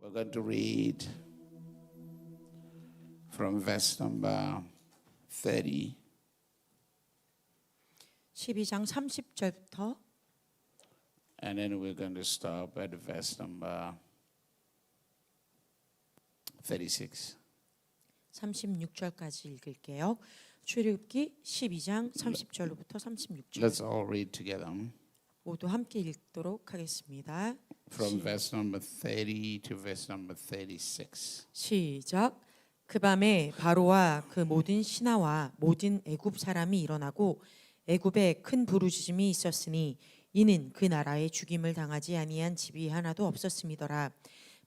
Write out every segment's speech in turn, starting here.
We're going to read from verse number 30 12장 30절부터 and then we're going to stop at verse number 36. 36절까지 읽을게요. 출애굽기 12장 30절로부터 36절. Let's all read together 모두 함께 읽도록 하겠습니다. from verse number 30 to verse number 36. 시작. 그 밤에 바로와 그 모든 신하와 모든 애굽 사람이 일어나고 애굽에 큰 부르짖음이 있었으니 이는 그 나라에 죽임을 당하지 아니한 집이 하나도 없었음이더라.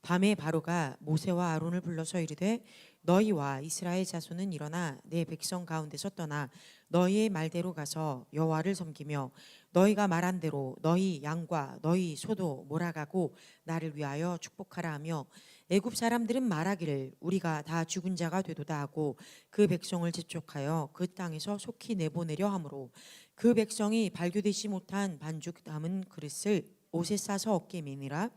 밤에 바로가 모세와 아론을 불러서 이르되 너희와 이스라엘 자손은 일어나 내 백성 가운데서 떠나 너희의 말대로 가서 여호와를 섬기며 너희가 말한 대로 너희 양과 너희 소도 몰아가고 나를 위하여 축복하라 하며 애굽 사람들은 말하기를 우리가 다 죽은 자가 되도다 하고 그 백성을 재촉하여 그 땅에서 속히 내보내려 하므로 그 백성이 발교되지 못한 반죽 담은 그릇을 옷에 싸서 어깨에 매니라.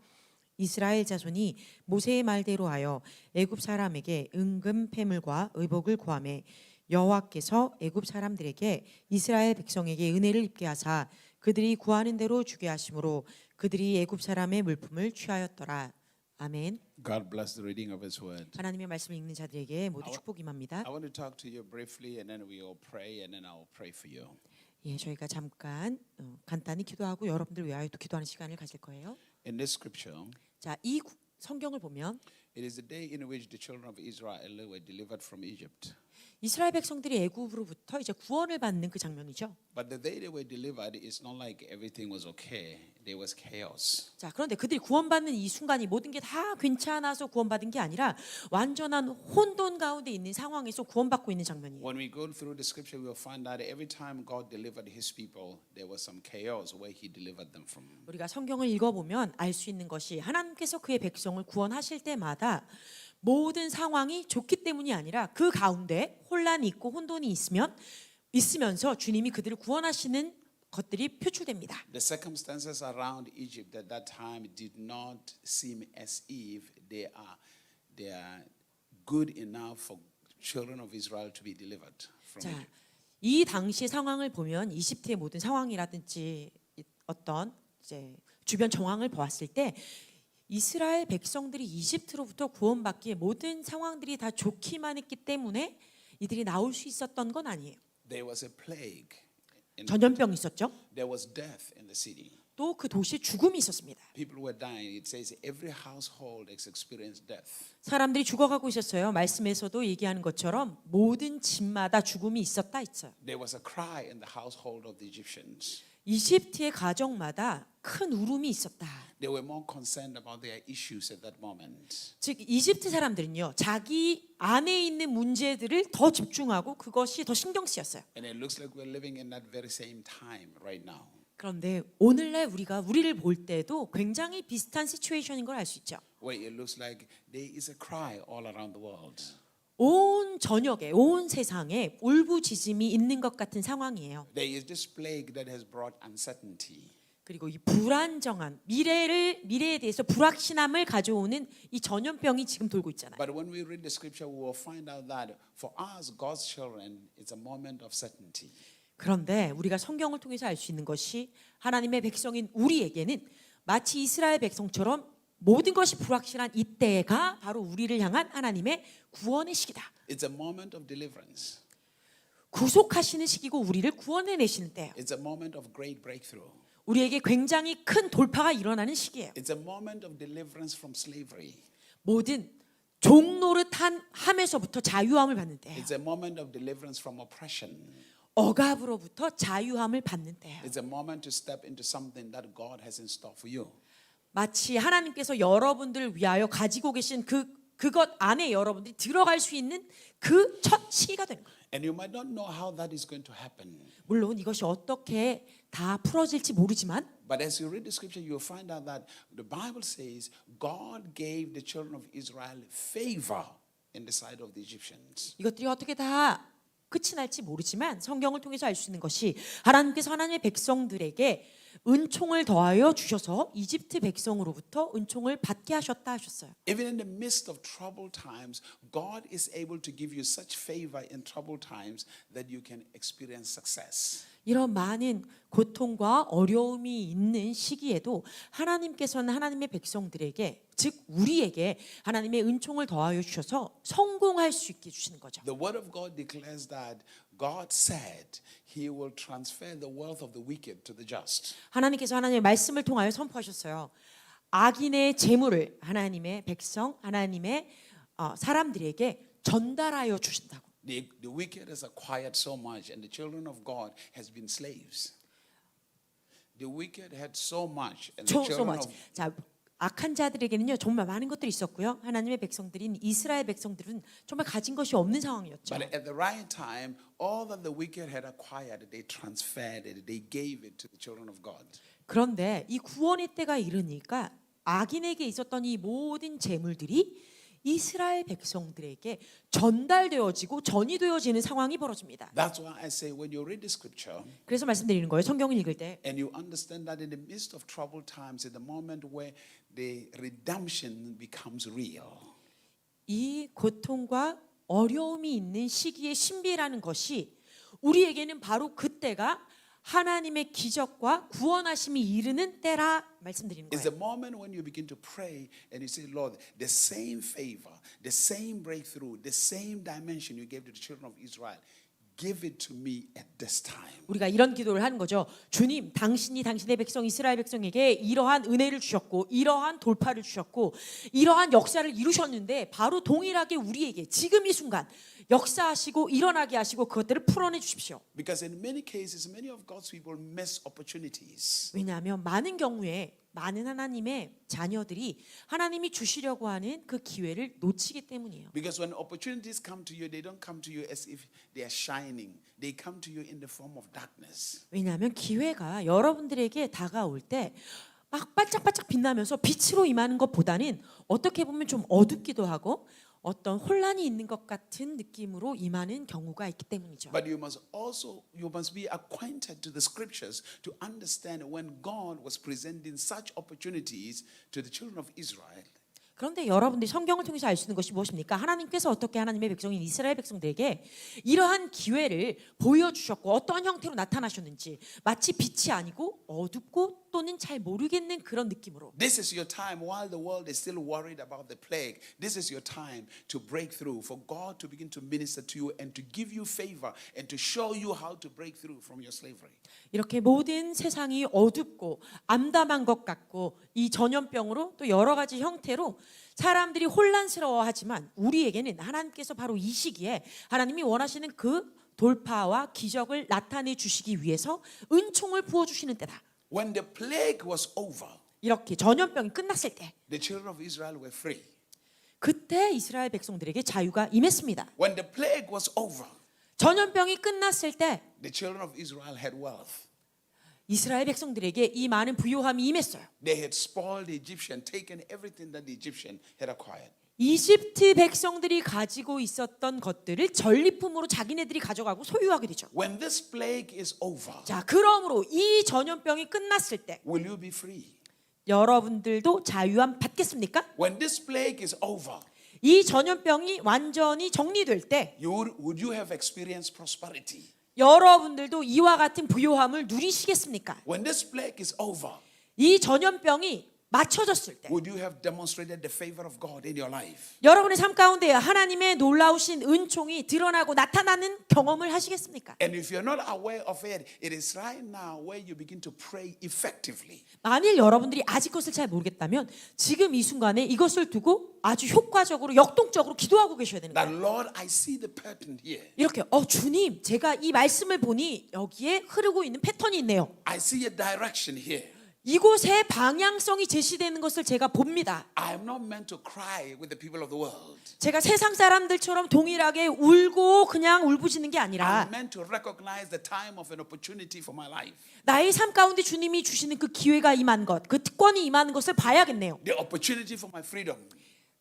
이스라엘 자손이 모세의 말대로 하여 애굽 사람에게 은금 패물과 의복을 구하매 여호와께서 애굽 사람들에게 이스라엘 백성에게 은혜를 입게 하사 그들이 구하는 대로 주게 하심으로 그들이 애굽 사람의 물품을 취하였더라. 아멘. God bless the reading of His word. 하나님의 말씀을 읽는 자들에게 모두 축복 임합니다. I want to talk to you briefly and then we will pray and then I will pray for you. 예, 저희가 잠깐 간단히 기도하고 여러분들 위하여 또 기도하는 시간을 가질 거예요. In this scripture, 자, 이 성경을 보면 it is the day in which the children of Israel were delivered from Egypt. 이스라엘 백성들이 애굽으로부터 이제 구원을 받는 그 장면이죠. But the day they were delivered, it's not like everything was okay. There was chaos. 자, 그런데 그들이 구원받는 이 순간이 모든 게 다 괜찮아서 구원받은 게 아니라 완전한 혼돈 가운데 있는 상황에서 구원받고 있는 장면이에요. When we go through the scripture, we will find that every time God delivered His people, there was some chaos where He delivered them from. 우리가 성경을 읽어보면 알 수 있는 것이 하나님께서 그의 백성을 구원하실 때마다 모든 상황이 좋기 때문이 아니라 그 가운데 혼란이 있고 혼돈이 있으면서 주님이 그들을 구원하시는 것들이 표출됩니다. The circumstances around Egypt at that time did not seem as if they are good enough for children of Israel to be delivered from 자, Egypt. 이 당시 상황을 보면 이집트의 모든 상황이라든지 어떤 이제 주변 정황을 보았을 때 이스라엘 백성들이 이집트로부터 구원받기에 모든 상황들이 다 좋기만 했기 때문에 이들이 나올 수 있었던 건 아니에요. There was a plague. 전염병이 있었죠. There was death in the city. 또 그 도시에 죽음이 있었습니다. People were dying. It says every household has experienced death. 사람들이 죽어가고 있었어요. 말씀에서도 얘기하는 것처럼 모든 집마다 죽음이 있었다 했어요. There was a cry in the household of the Egyptians. 이집트의 가정마다 큰 울음이 있었다. They were more concerned about their issues at that moment. 즉 이집트 사람들은요, 자기 안에 있는 문제들을 더 집중하고 그것이 더 신경 쓰였어요. And it looks like we're living in that very same time right now. 그런데 오늘날 우리를 볼 때도 굉장히 비슷한 시츄에이션인 걸 알 수 있죠. Where it looks like there is a cry all around the world. 온 전역에, 온 세상에 울부짖음이 있는 것 같은 상황이에요. There is this plague that has brought uncertainty. 그리고 이 불안정한 미래에 대해서 불확신함을 가져오는 이 전염병이 지금 돌고 있잖아요. But when we read the scripture, we will find out that for us, God's children, it's a moment of certainty. 그런데 우리가 성경을 통해서 알 수 있는 것이 하나님의 백성인 우리에게는 마치 이스라엘 백성처럼 모든 것이 불확실한 이때가 바로 우리를 향한 하나님의 구원의 시기다. It's a moment of deliverance. 구속하시는 시기고 우리를 구원해내시는 때예요. It's a moment of great breakthrough. 우리에게 굉장히 큰 돌파가 일어나는 시기예요. It's a moment of deliverance from slavery. 모든 종노릇함에서부터 자유함을 받는 때예요. It's a moment of deliverance from oppression. 억압으로부터 자유함을 받는 때예요. It's a moment to step into something that God has in store for you. 마치 하나님께서 여러분들을 위하여 가지고 계신 그것 안에 여러분들이 들어갈 수 있는 그 첫 시기가 되는 거예요. And you might not know how that is going to happen. 물론 이것이 어떻게 다 풀어질지 모르지만 But as you read the scripture, you'll find out that the Bible says God gave the children of Israel favor in the sight of the Egyptians. 이것들이 어떻게 다 끝이 날지 모르지만 성경을 통해서 알 수 있는 것이 하나님께서 하나님의 백성들에게 은총을 더하여 주셔서 이집트 백성으로부터 은총을 받게 하셨다 하셨어요. Even in the midst of troubled times, God is able to give you such favor in troubled times that you can experience success. 이런 많은 고통과 어려움이 있는 시기에도 하나님께서는 하나님의 백성들에게 즉 우리에게 하나님의 은총을 더하여 주셔서 성공할 수 있게 주시는 거죠. The word of God declares that God said he will transfer the wealth of the wicked to the just. 하나님께서 하나님의 말씀을 통하여 선포하셨어요. 악인의 재물을 하나님의 백성, 하나님의 사람들에게 전달하여 주신다고. The wicked has acquired so much and the children of God has been slaves. The wicked had so much and the so children much. of 자, 악한 자들에게는요 정말 많은 것들이 있었고요. 하나님의 백성들인 이스라엘 백성들은 정말 가진 것이 없는 상황이었죠. But at the right time, all that the wicked had acquired, they transferred it, they gave it to the children of God. 그런데 이 구원의 때가 이르니까 악인에게 있었던 이 모든 재물들이 이스라엘 백성들에게 전달되어지고 전이되어지는 상황이 벌어집니다. That's why I say when you read the scripture 그래서 말씀드리는 거예요. 성경을 읽을 때 and you understand that in the midst of troubled times, in the moment where the redemption becomes real. 이 고통과 어려움이 있는 시기의 신비라는 것이 우리에게는 바로 그때가 하나님의 기적과 구원하심이 이르는 때라 말씀드리는 It's 거예요. the moment when you begin to pray and you say, Lord, the same favor, the same breakthrough, the same dimension you gave to the children of Israel, give it to me at this time. 우리가 이런 기도를 하는 거죠. 주님, 당신이 당신의 백성 이스라엘 백성에게 이러한 은혜를 주셨고 이러한 돌파를 주셨고 이러한 역사를 이루셨는데 바로 동일하게 우리에게 지금 이 순간 역사하시고 일어나게 하시고 그것들을 풀어내 주십시오. Because in many cases, many of God's people miss opportunities. 왜냐하면 많은 경우에 많은 하나님의 자녀들이 하나님이 주시려고 하는 그 기회를 놓치기 때문이에요. Because when opportunities come to you, they don't come to you as if they are shining. They come to you in the form of darkness. 왜냐하면 기회가 여러분들에게 다가올 때 막 반짝반짝 빛나면서 빛으로 임하는 것보다는 어떻게 보면 좀 어둡기도 하고 어떤 혼란이 있는 것 같은 느낌으로 임하는 경우가 있기 때문이죠. But you must be acquainted to the scriptures to understand when God was presenting such opportunities to the children of Israel. 그런데 여러분들이 성경을 통해서 알 수 있는 것이 무엇입니까? 하나님께서 어떻게 하나님의 백성인 이스라엘 백성들에게 이러한 기회를 보여주셨고 어떠한 형태로 나타나셨는지 마치 빛이 아니고 어둡고 또는 잘 모르겠는 그런 느낌으로 This is your time while the world is still worried about the plague. This is your time to break through, for God to begin to minister to you and to give you favor and to show you how to break through from your slavery. 이렇게 모든 세상이 어둡고 암담한 것 같고 이 전염병으로 또 여러 가지 형태로 사람들이 혼란스러워하지만 우리에게는 하나님께서 바로 이 시기에 하나님이 원하시는 그 돌파와 기적을 나타내 주시기 위해서 은총을 부어 주시는 때다. When the plague was over, 이렇게 전염병이 끝났을 때 the children of Israel were free. 그때 이스라엘 백성들에게 자유가 임했습니다. When the plague was over, 전염병이 끝났을 때 the children of Israel had wealth. 이스라엘 백성들에게 이 많은 부요함이 임했어요. They had spoiled the Egyptian, taken everything that the Egyptian had acquired. 이집트 백성들이 가지고 있었던 것들을 전리품으로 자기네들이 가져가고 소유하게 되죠. When this plague is over, 자, 그러므로 이 전염병이 끝났을 때 will you be free? 여러분들도 자유함 받겠습니까? When this plague is over, 이 전염병이 완전히 정리될 때 would you have experienced prosperity? 여러분들도 이와 같은 부요함을 누리시겠습니까? When this plague is over, 이 전염병이 맞춰졌을 때 would you have demonstrated the favor of God in your life? 여러분의 삶 가운데 하나님의 놀라우신 은총이 드러나고 나타나는 경험을 하시겠습니까? And if you're not aware of it, it is right now where you begin to pray effectively. 만일 여러분들이 아직 그것을 잘 모르겠다면 지금 이 순간에 이것을 두고 아주 효과적으로 역동적으로 기도하고 계셔야 되는 That 거예요. Lord, I see the pattern here. 이렇게 주님, 제가 이 말씀을 보니 여기에 흐르고 있는 패턴이 있네요. I see a direction here. 이곳에 방향성이 제시되는 것을 제가 봅니다. I am not meant to cry with the people of the world. 제가 세상 사람들처럼 동일하게 울고 그냥 울부짖는 게 I'm 아니라 meant to recognize the time of an opportunity for my life. 나의 삶 가운데 주님이 주시는 그 기회가 임한 것, 그 특권이 임하는 것을 봐야겠네요. The opportunity for my freedom.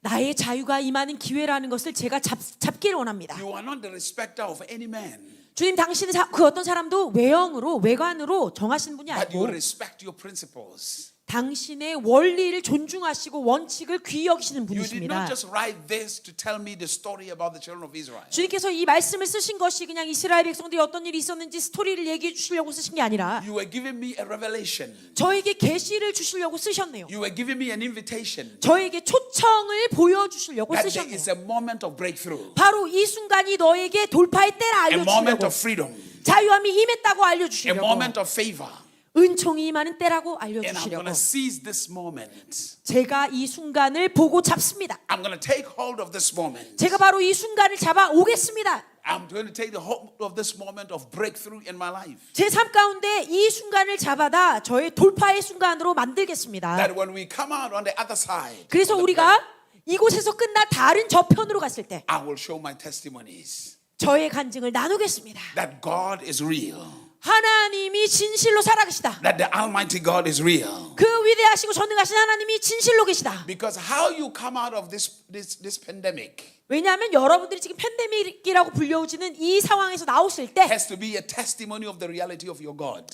나의 자유가 임하는 기회라는 것을 제가 잡기를 원합니다. You are not the respecter of any man, 주님, 당신은 그 어떤 사람도 외형으로 외관으로 정하시는 분이 but you 아니고 respect your principles. 당신의 원리를 존중하시고 원칙을 귀히 여기시는 You did 분이십니다. not just write this to tell me the story about the children of Israel. 주님께서 이 말씀을 쓰신 것이 그냥 이스라엘 백성들이 어떤 일이 있었는지 스토리를 얘기해 주시려고 쓰신 게 아니라 You were giving me a revelation. 저에게 계시를 주시려고 쓰셨네요. You were giving me an invitation 저에게 초청을 보여주시려고 that there 쓰셨네요. is a moment of breakthrough, 바로 이 순간이 너에게 돌파의 때라 a moment 알려주시려고, of freedom, 자유함이 임했다고 a 알려주시려고, moment of favor. 은총이 임하는 때라고 And I'm going 알려주시려고 to seize this moment. 제가 이 순간을 보고 잡습니다. I'm going to take hold of this moment. 제가 바로 이 순간을 잡아 오겠습니다. I'm going to take the hold of this moment of breakthrough in my life. 제 삶 가운데 이 순간을 잡아다 저의 돌파의 순간으로 만들겠습니다. That when we come out on the other side, 그래서 우리가 이곳에서 끝나 다른 저편으로 갔을 때 I will show my testimonies 저의 간증을 나누겠습니다. that God is real, 하나님이 진실로 살아계시다. that the Almighty God is real. 그 위대하시고 전능하신 하나님이 진실로 계시다. Because how you come out of this pandemic 왜냐하면 여러분들이 지금 팬데믹이라고 불려지는 이 상황에서 나오실 때 has to be a testimony of the reality of your God.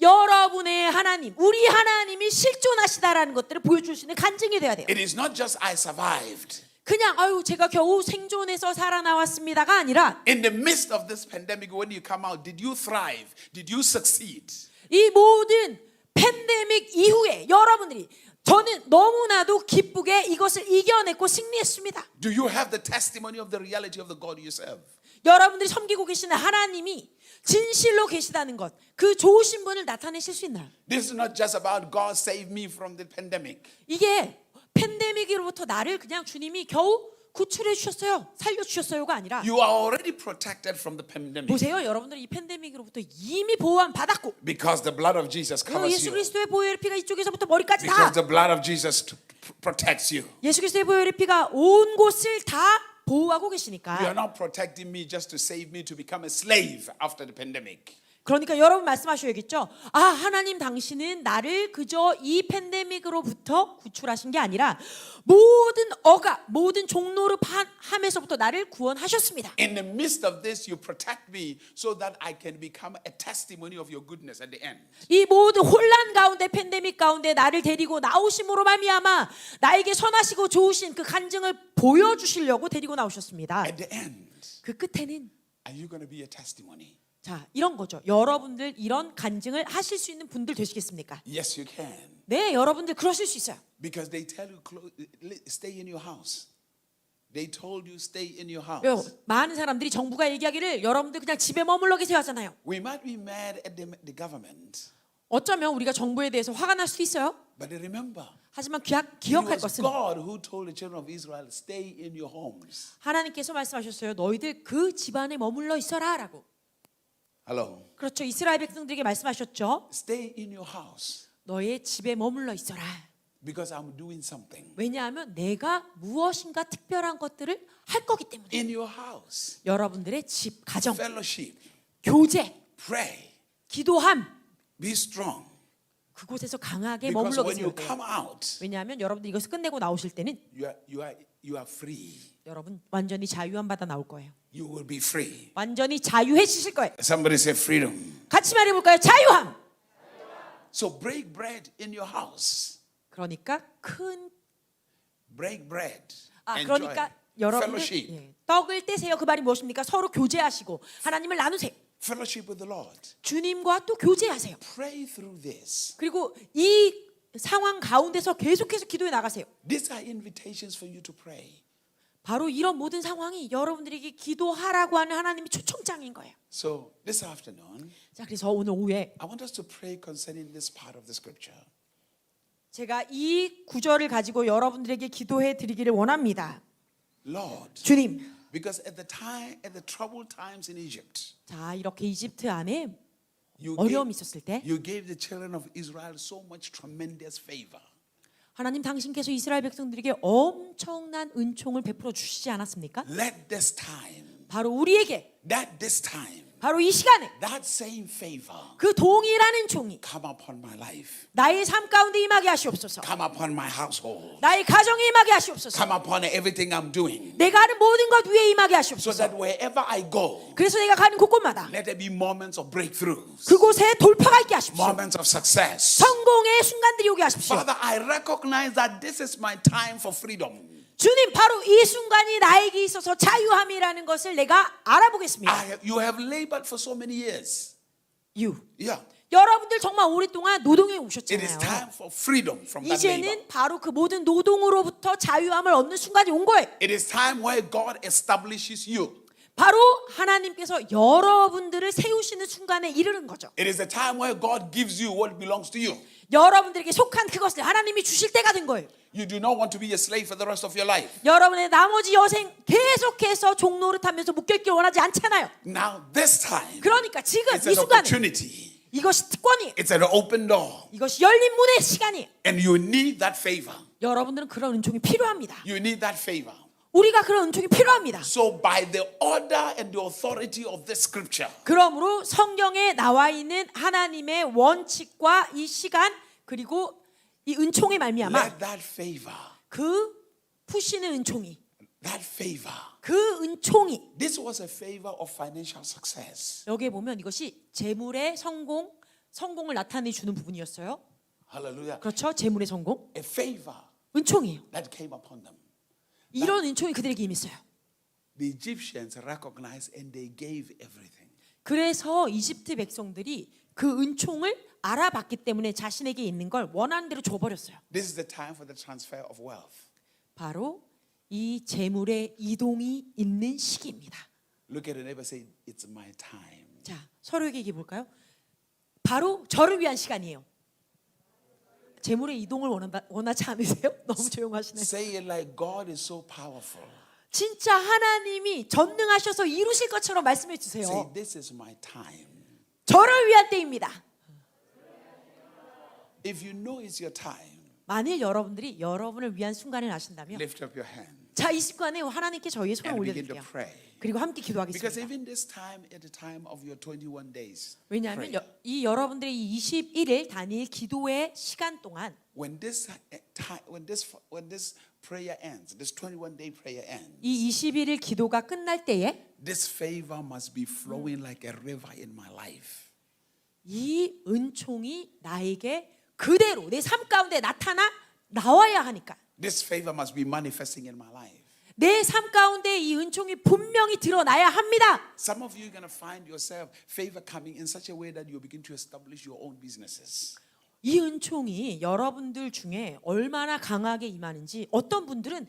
여러분의 하나님, 우리 하나님이 실존하시다라는 것들을 보여줄 수 있는 간증이 돼야 돼요. It is not just I survived. 그냥 아유 제가 겨우 생존해서 살아나왔습니다가 아니라 In the midst of this pandemic, when you come out, did you thrive? Did you succeed? 이 모든 팬데믹 이후에 여러분들이 저는 너무나도 기쁘게 이것을 이겨냈고 승리했습니다. Do you have the testimony of the reality of the God you serve? 여러분들이 섬기고 계시는 하나님이 진실로 계시다는 것, 그 좋으신 분을 나타내실 수 있나요? This is not just about God save me from the pandemic. 이게 팬데믹으로부터 나를 그냥 주님이 겨우 구출해 주셨어요, 살려 주셨어요가 아니라 You are already protected from the pandemic 보세요, 여러분들 이 팬데믹으로부터 이미 보호함 받았고 because the blood of Jesus covers 예수 you. 그리스도의 보혈의 피가 이쪽에서부터 머리까지 Because 다 the blood of Jesus protects you. 예수 그리스도의 보혈의 피가 온 곳을 다 보호하고 계시니까 You are not protecting me just to save me to become a slave after the pandemic. 그러니까 여러분 말씀하셔야겠죠. 아, 하나님 당신은 나를 그저 이 팬데믹으로부터 구출하신 게 아니라 모든 억압, 모든 종노릇 함에서부터 나를 구원하셨습니다. In the midst of this, you protect me so that I can become a testimony of your goodness at the end. 이 모든 혼란 가운데 팬데믹 가운데 나를 데리고 나오심으로 말미암아 나에게 선하시고 좋으신 그 간증을 보여주시려고 데리고 나오셨습니다. At the end, 그 끝에는 are you going to be a testimony? 자, 이런 거죠. 여러분들 이런 간증을 하실 수 있는 분들 되시겠습니까? Yes, you can. 네, 여러분들 그러실 수 있어요. Because they tell you stay in your house. They told you stay in your house. 많은 사람들이 정부가 얘기하기를 여러분들 그냥 집에 머물러 계세요 하잖아요. We might be mad at the government, 어쩌면 우리가 정부에 대해서 화가 날 수도 있어요. but remember, 하지만 it 기억할 was 것은 God who told the children of Israel, stay in your homes. 하나님께서 말씀하셨어요. 너희들 그 집안에 머물러 있어라라고. Hello. 그렇죠. 이스라엘 백성들에게 말씀하셨죠. Stay in your house 너의 집에 머물러 있어라. because I'm doing something. 왜냐하면 내가 무엇인가 특별한 것들을 할 거기 때문에. In your house, 여러분들의 집, 가정, fellowship, 교제, pray, 기도함 be strong. 그곳에서 강하게 Because 머물러 when you 계세요. come out, 왜냐하면 여러분들 이것을 끝내고 나오실 때는 you are free. 여러분 완전히 자유함 받아 나올 거예요. You will be free. 완전히 자유해지실 거예요. Somebody say freedom. 같이 말해볼까요? 자유함. So break bread in your house. 그러니까 큰 Break bread. Enjoy 그러니까 여러분들 fellowship. 떡을 떼세요. 그 말이 무엇입니까? 서로 교제하시고 하나님을 나누세요. Fellowship with the Lord. 주님과 또 교제하세요. Pray through this. 그리고 이 상황 가운데서 계속해서 기도해 나가세요. These are invitations for you to pray. 바로 이런 모든 상황이 여러분들에게 기도하라고 하는 하나님의 초청장인 거예요. So this afternoon, 자, 그래서 오늘 오후에 I want us to pray concerning this part of the scripture. 제가 이 구절을 가지고 여러분들에게 기도해 드리기를 원합니다. Lord, 주님, because at the troubled times in Egypt, 자, 이렇게 이집트 안에 you 어려움이 있었을 때 gave the children of Israel so much tremendous favor. 하나님 당신께서 이스라엘 백성들에게 엄청난 은총을 베풀어 주시지 않았습니까? Let this time, 바로 우리에게 that this time, 바로 이 시간에 that same favor 그 동일한 은총이 come upon my life, 나의 삶 가운데 임하게 하시옵소서. come upon my household, 나의 가정에 임하게 하시옵소서. come upon everything I'm doing, 내가 하는 모든 것 위에 임하게 so 하시옵소서. that wherever I go, 그래서 내가 가는 곳곳마다 let there be moments of breakthroughs, 그곳에 돌파가 있게 하십시오. moments of success. 성공의 순간들이 오게 하십시오. Father, I recognize that this is my time for freedom. 주님, 바로 이 순간이 나에게 있어서 자유함이라는 것을 내가 알아보겠습니다. You have labored for so many years. Yeah. 여러분들 정말 오랫동안 노동해 It is 오셨잖아요. time for freedom from that labor. 이제는 바로 그 모든 노동으로부터 자유함을 얻는 순간이 온 거예요. It is time where God establishes you. 바로 하나님께서 여러분들을 세우시는 순간에 이르는 거죠. It is the time where God gives you what belongs to you. 여러분들에게 속한 그것을 하나님이 주실 때가 된 거예요. You do not want to be a slave for the rest of your life. 여러분의 나머지 여생 계속해서 종노릇하면서 묶여있길 원하지 않잖아요. Now this time, 그러니까 지금 it's 이 an 순간은 opportunity. 이것이 특권이에요. It's an open door. 이것이 열린 문의 시간이에요. And you need that favor. 여러분들은 그런 은총이 필요합니다. You need that favor. 우리가 그런 은총이 필요합니다. So by the order and the authority of this scripture, 그러므로 성경에 나와 있는 하나님의 원칙과 이 시간 그리고 이 은총의 말미암아 let that favor, 그 푸시는 은총이 that favor. 그 은총이 This was a favor of financial success. 여기에 보면 이것이 재물의 성공을 나타내 주는 부분이었어요. Hallelujah. 그렇죠? 재물의 성공, A favor 은총이에요. that came upon them. 이런 은총이 그들에게 임했어요. The Egyptians recognized and they gave everything. 그래서 이집트 백성들이 그 은총을 알아봤기 때문에 자신에게 있는 걸 원하는 대로 줘버렸어요. This is the time for the transfer of wealth. 바로 이 재물의 이동이 있는 시기입니다. Look at a neighbor and say, it's my time. 자, 서로에게 얘기해 볼까요? 바로 저를 위한 시간이에요. 재물의 이동을 원하지 않으세요? 너무 조용하시네. Say it like God is so powerful. 진짜 하나님이 전능하셔서 이루실 것처럼 말씀해 Say, 주세요. this is my time. 저를 위한 때입니다. If you know it's your time, 만일 여러분들이 여러분을 위한 순간을 아신다면 lift up your hand 자, 이 시간에 하나님께 저희의 손을 and begin to 올려드릴게요. pray. 그리고 함께 Because 기도하겠습니다. even this time, at the time of your 21 days, 왜냐하면 prayer, 이 여러분들의 이 21일 단일 기도의 시간 동안 when this prayer ends, this 21-day prayer ends, 이 21일 기도가 끝날 때에 this favor must be flowing like a river in my life. 이 은총이 나에게 그대로 내 삶 가운데 나와야 하니까 This favor must be manifesting in my life. 내 삶 가운데 이 은총이 분명히 드러나야 합니다. Some of you are going to find yourself favor coming in such a way that you begin to establish your own businesses. 이 은총이 여러분들 중에 얼마나 강하게 임하는지 어떤 분들은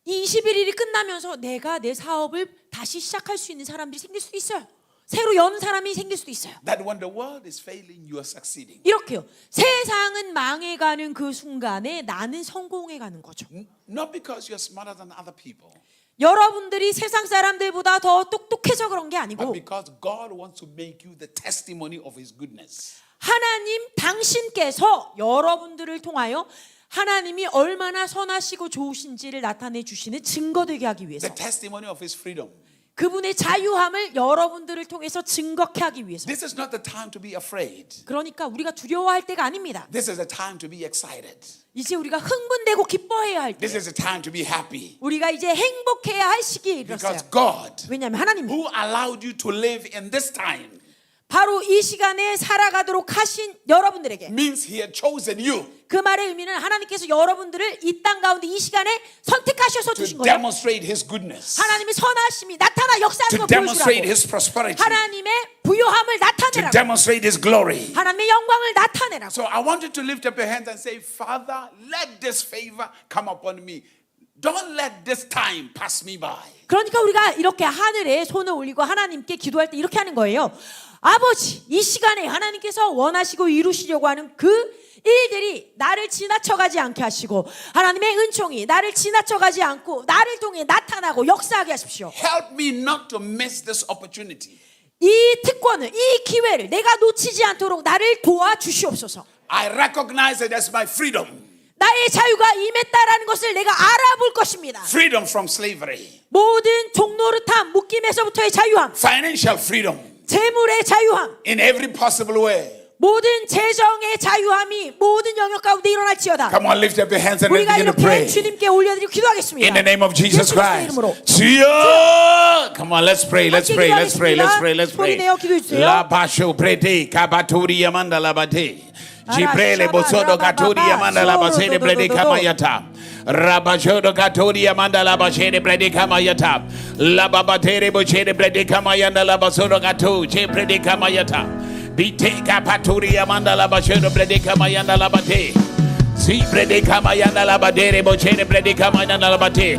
이 21일이 끝나면서 내가 내 사업을 다시 시작할 수 있는 사람들이 생길 수도 있어요. 새로 여는 사람이 생길 수도 있어요. That when the world is failing, you are succeeding. 이렇게요. 세상은 망해가는 그 순간에 나는 성공해가는 거죠. Not because you're smarter than other people, 여러분들이 세상 사람들보다 더 똑똑해서 그런 게 but 아니고 because God wants to make you the testimony of His goodness. 하나님 당신께서 여러분들을 통하여 하나님이 얼마나 선하시고 좋으신지를 나타내 주시는 증거 되게 하기 위해서 The testimony of His freedom. 그분의 자유함을 여러분들을 통해서 증거케 하기 위해서 This is not the time to be afraid. 그러니까 우리가 두려워할 때가 아닙니다. This is the time to be excited. 이제 우리가 흥분되고 기뻐해야 할 This 때 is the time to be happy. 우리가 이제 행복해야 할 시기에 이르렀어요. Because God, 왜냐하면 하나님 who allowed you to live in this time, 바로 이 시간에 살아가도록 하신 여러분들에게 means He had chosen you 그 말의 의미는 하나님께서 여러분들을 이 땅 가운데 이 시간에 선택하셔서 to 주신 거예요. demonstrate His goodness, 하나님의 선하심이 나타나 역사하는 to 걸 demonstrate 보여주라고 His prosperity, 하나님의 부요함을 to 나타내라고 demonstrate His glory. 하나님의 영광을 나타내라고 So I want you to lift up your hands and say, Father, let this favor come upon me. Don't let this time pass me by. 그러니까 우리가 이렇게 하늘에 손을 올리고 하나님께 기도할 때 이렇게 하는 거예요. 아버지, 이 시간에 하나님께서 원하시고 이루시려고 하는 그 일들이 나를 지나쳐가지 않게 하시고 하나님의 은총이 나를 지나쳐가지 않고 나를 통해 나타나고 역사하게 하십시오. Help me not to miss this opportunity. 이 특권을, 이 기회를 내가 놓치지 않도록 나를 도와주시옵소서. I recognize it as my freedom. 나의 자유가 임했다라는 것을 내가 알아볼 것입니다. Freedom from slavery. 모든 종노릇함, 묶임에서부터의 자유함, Financial freedom. 재물의 자유함, in every possible way. 모든 재정의 자유함이 모든 영역 가운데 일어날지어다. Come on, lift up your hands and let's 우리가 begin to 이렇게 pray. 주님께 올려드리고 기도하겠습니다. In the name of Jesus 예수 그리스도의 Christ. 이름으로. 주여! Come on, let's pray, let's pray, let's pray, let's pray, let's pray. 소리 내어 기도해 주세요. La basho prete kabaturi amanda labate. Jibrele bosodo katuri amanda labasede prede kamayata. Rabashodo katuri amanda labasede prede kamayata. La babatere bochede prede kamayanda labasodo katu che prede kamayata. Bite kapaturi amanda labashodo prede kamayanda labate. Si prede kamayanda labadere bochede prede kamayanda labate.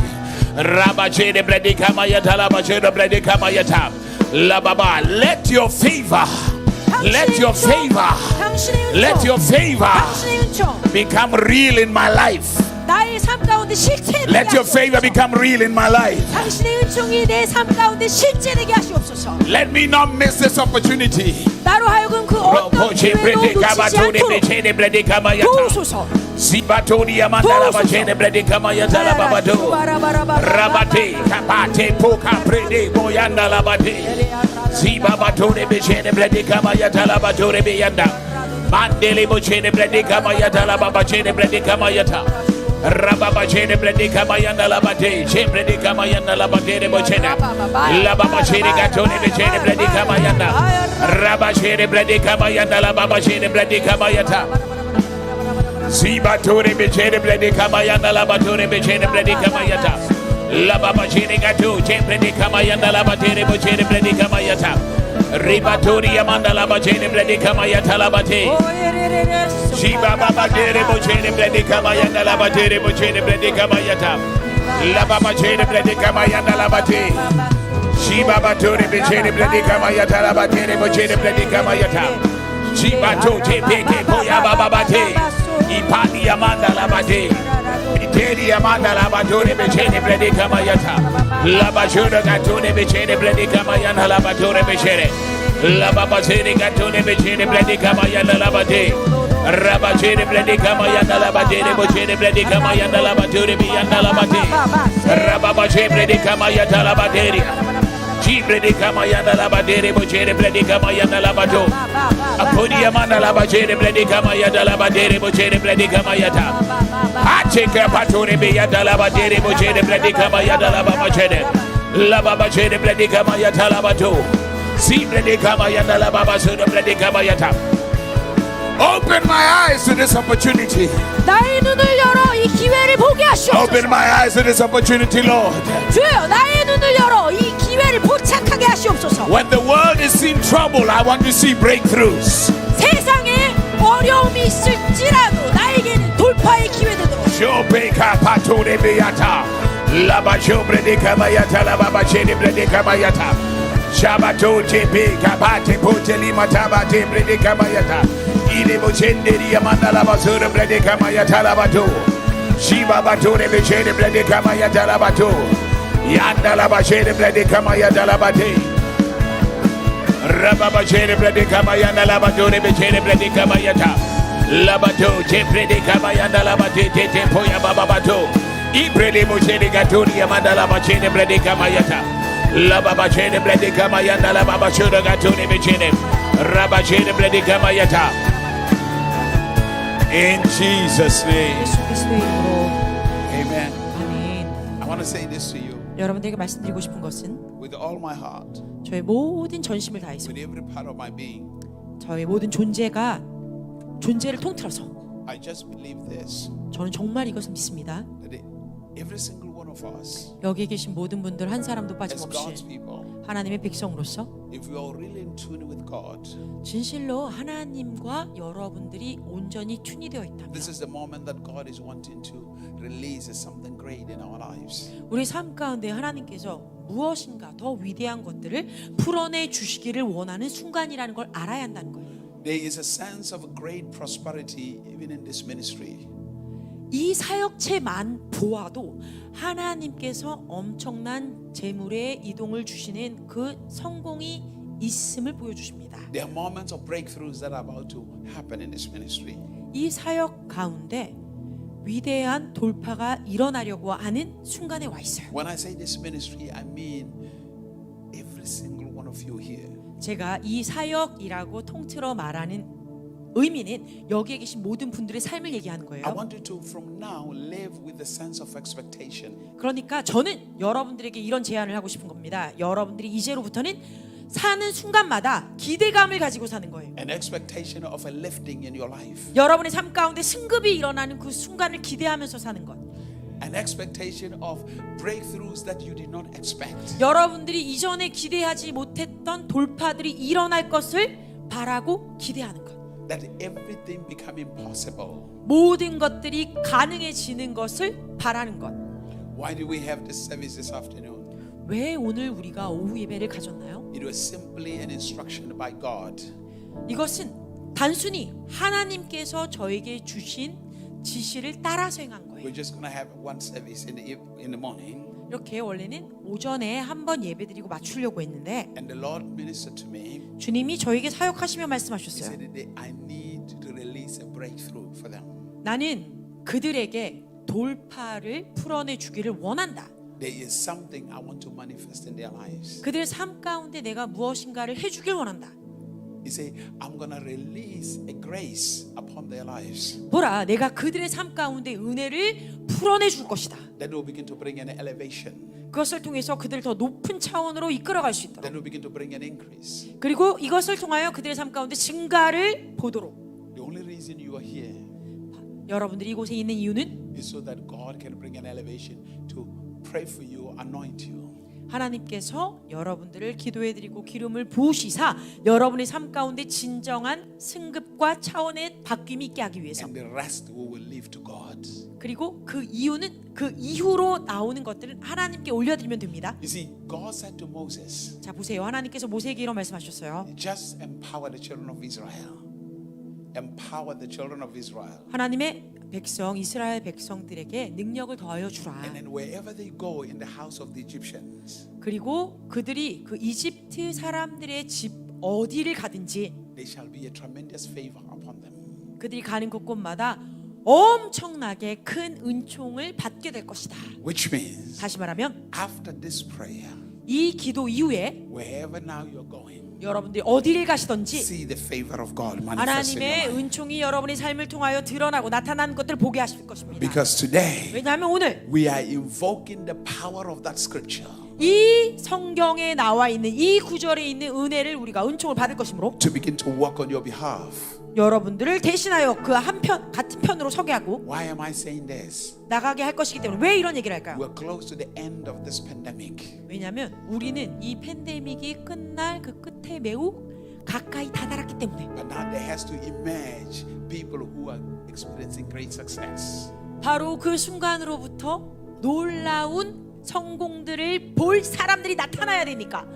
Rabachede prede kamayata labashodo prede kamayata. La baba, let your favor. Let your favor, let your favor become real in my life. 나의 삶 가운데 실체되게 Let your favor become real in my life. 당신의 은총이 내 삶 가운데 실제되게 하시옵소서. Let me not miss this opportunity. 나로 하여금 그 어떤 기회도 놓치지 않도록 도우소서. Sibatoni amandala bachene brede kamayata la babado. Rabate kapate poka prede boyanda la bade. Sibabatone bechene brede kamayata la batore beyanda. Mandele bochene brede kamayata la babachene brede kamayata. Rababachene brede kamayanda la bade. Che brede kamayanda la bade bochene. La babachene gatone bechene brede kamayanda. Rabachene brede kamayanda la babachene brede kamayata. Sibatore becene blede kamayanda la batore becene blede kamayata. La baba chene gato che blede kamayanda la batere becene blede kamayata. Ribatori amanda la bacene blede kamayata la bate. Shiba baba dere becene blede kamayanda la batere becene blede kamayata. La baba chene blede kamayanda la bate. Shiba batore becene blede kamayata la batere becene blede kamayata. Shiba to che peke poya baba bate. Ipadi amanda la bade, Iteri amanda la badore becene blede kamayata, la bajura gatone becene blede kamayana la badore becene, la babazene gatone becene blede kamayana la bade, rabacene blede kamayana la bade, becene blede kamayana la badore biyana la bade, rababacene blede kamayata la baderia. Brede kamayana la badere bochere brede kamayana la bado. Apodi amana la bajere brede kamayana la badere bochere brede kamayata. Acheka patore beyada la badere bochere brede kamayana la babachere. La babachere brede kamayata la bado. Si brede kamayana la babasura brede kamayata. Open my eyes to this opportunity. 나의 눈을 열어 이 기회를 보게 하시옵소서. Open my eyes to this opportunity, Lord. 주여 나의 눈을 열어 이 기회를 포착하게 하시옵소서. When the world is in trouble, I want to see breakthroughs. 세상에 어려움이 있을지라도 나에게는 돌파의 기회 되도록. Shobeka patore beyata. Laba shobre de kamayata la baba chene brede kamayata. Shabato tepe kabate poteli mataba tebre de kamayata. Ile bochende di amanda la basura brede kamayata la bato. Shiba batore bechene brede kamayata la bato. Yanda la bachene brede kamayata la bate. Rababa chene brede kamayana la batore bechene brede kamayata. La bato te brede kamayanda la bate te poya baba bato. Ibrele mochene gatoni amanda la bachene brede kamayata. La baba chene brede kamayanda la baba chura gatoni bechene. Rabachene brede kamayata. In Jesus' name. 예수 그리스도의 이름으로 Amen. 아멘. I want to say this to you 여러분들에게 말씀드리고 싶은 것은 with all my heart, 저의 모든 전심을 다해서 with every part of my being. 저의 모든 존재를 통틀어서 I just believe this 저는 정말 이것을 믿습니다. that every single one of us, 여기 계신 모든 분들 한 사람도 as 빠짐없이 God's people, 하나님의 백성으로서 if we are really in tune with God, 진실로 하나님과 여러분들이 온전히 튜니되어 있다면 this is the moment that God is wanting to release something great in our lives. 우리 삶 가운데 하나님께서 무엇인가 더 위대한 것들을 풀어내 주시기를 원하는 순간이라는 걸 알아야 한다는 거예요. There is a sense of great prosperity even in this ministry. 이 사역체만 보아도 하나님께서 엄청난 재물의 이동을 주시는 그 성공이 있음을 보여주십니다. There are moments of breakthroughs that are about to happen in this ministry. 이 사역 가운데 위대한 돌파가 일어나려고 하는 순간에 와 있어요. When I say this ministry, I mean every single one of you here. 제가 이 사역이라고 통틀어 말하는 의미는 여기에 계신 모든 분들의 삶을 얘기하는 거예요. I want you to from now live with the sense of expectation. 그러니까 저는 여러분들에게 이런 제안을 하고 싶은 겁니다. 여러분들이 이제로부터는 사는 순간마다 기대감을 가지고 사는 거예요. An expectation of a lifting in your life. 여러분의 삶 가운데 승급이 일어나는 그 순간을 기대하면서 사는 것. An expectation of breakthroughs that you did not expect. 여러분들이 이전에 기대하지 못했던 돌파들이 일어날 것을 바라고 기대하는 것. That everything become impossible. 모든 것들이 가능해지는 것을 바라는 것. Why do we have this service this afternoon? 왜 오늘 우리가 오후 예배를 가졌나요? It was simply an instruction by God. 이것은 단순히 하나님께서 저에게 주신 지시를 따라서 행한 거예요. We're just going to have one service in the morning. 이렇게 원래는 오전에 한 번 예배드리고 맞추려고 했는데 And the Lord ministered to me. 주님이 저에게 사역하시며 He 말씀하셨어요. said that I need to release a breakthrough for them. 나는 그들에게 돌파를 풀어내 주기를 원한다. There is something I want to manifest in their lives. 그들의 삶 가운데 내가 무엇인가를 해주길 원한다. He said, I'm going to release a grace upon their lives 보라, 내가 그들의 삶 가운데 은혜를 풀어내 줄 것이다. that will begin to bring an elevation, 그것을 통해서 그들을 더 높은 차원으로 이끌어갈 수 있도록, that will begin to bring an increase. 그리고 이것을 통하여 그들의 삶 가운데 증가를 보도록. The only reason you are here 여러분들이 이곳에 있는 이유는 is so that God can bring an elevation to pray for you, anoint you. 하나님께서 여러분들을 기도해드리고 기름을 부으시사 여러분의 삶 가운데 진정한 승급과 차원의 바뀜이 있게 하기 위해서. And the rest we will leave to God. 그리고 그 이유는 그 이후로 나오는 것들은 하나님께 올려드리면 됩니다. You see, God said to Moses, 자 보세요. 하나님께서 모세에게 이런 말씀하셨어요. just empower the children of Israel. Empower the children of Israel. 하나님의 백성 이스라엘 백성들에게 능력을 더하여 주라. And then wherever they go in the house of the Egyptians, 그리고 그들이 그 이집트 사람들의 집 어디를 가든지 there shall be a tremendous favor upon them. 그들이 가는 곳곳마다 엄청나게 큰 은총을 받게 될 것이다. Which means, 다시 말하면 after this prayer, 이 기도 이후에 wherever now you're going, 여러분들이 어디를 가시든지 see the favor of God manifest in your 하나님의 life. 은총이 여러분의 삶을 통하여 드러나고 나타나는 것들을 보게 하실 것입니다. Because today 왜냐하면 오늘 we are invoking the power of that scripture 이 성경에 나와 있는 이 구절에 있는 은혜를 우리가 은총을 받을 것이므로 to begin to work on your behalf. 여러분들을 대신하여 그 한편 같은 편으로 서게 하고 Why am I saying this? 나가게 할 것이기 때문에. 왜 이런 얘기를 할까요? We're close to the end of this pandemic. 왜냐하면 우리는 이 팬데믹이 끝날 그 끝에 매우 가까이 다다랐기 때문에. But now there has to emerge people who are experiencing great success. 바로 그 순간으로부터 놀라운 성공들을 볼 사람들이 나타나야 되니까.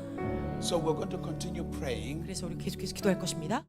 So we're going to continue praying. 그래서 우리 계속해서 기도할 것입니다.